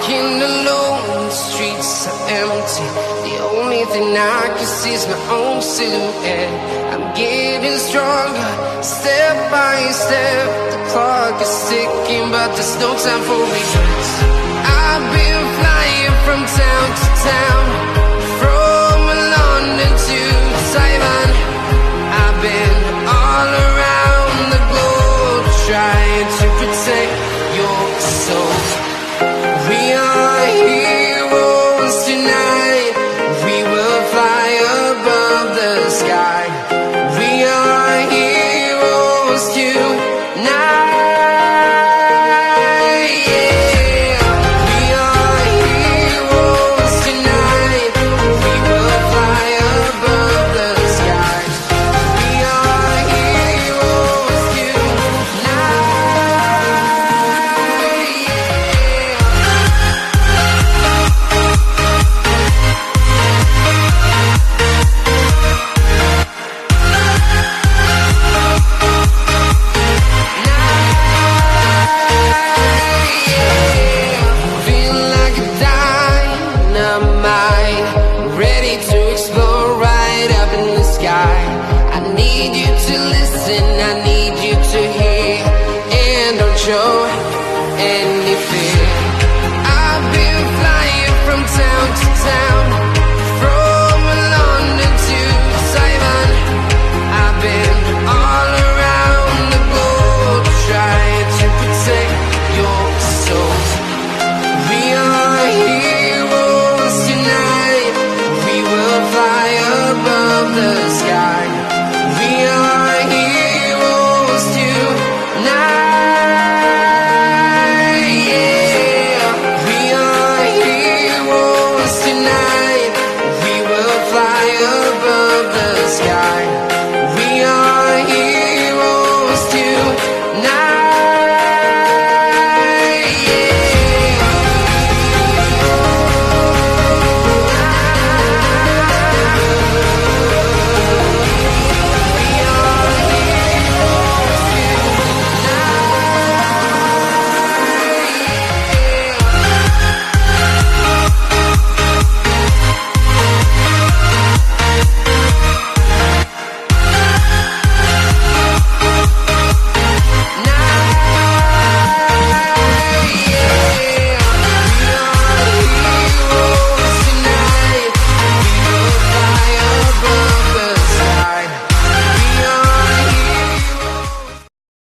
walking alone, the streets are empty. The only thing I can see is my own silhouette. I'm getting stronger, step by step. The clock is ticking, but there's no time for regrets. I've been flying from town to town,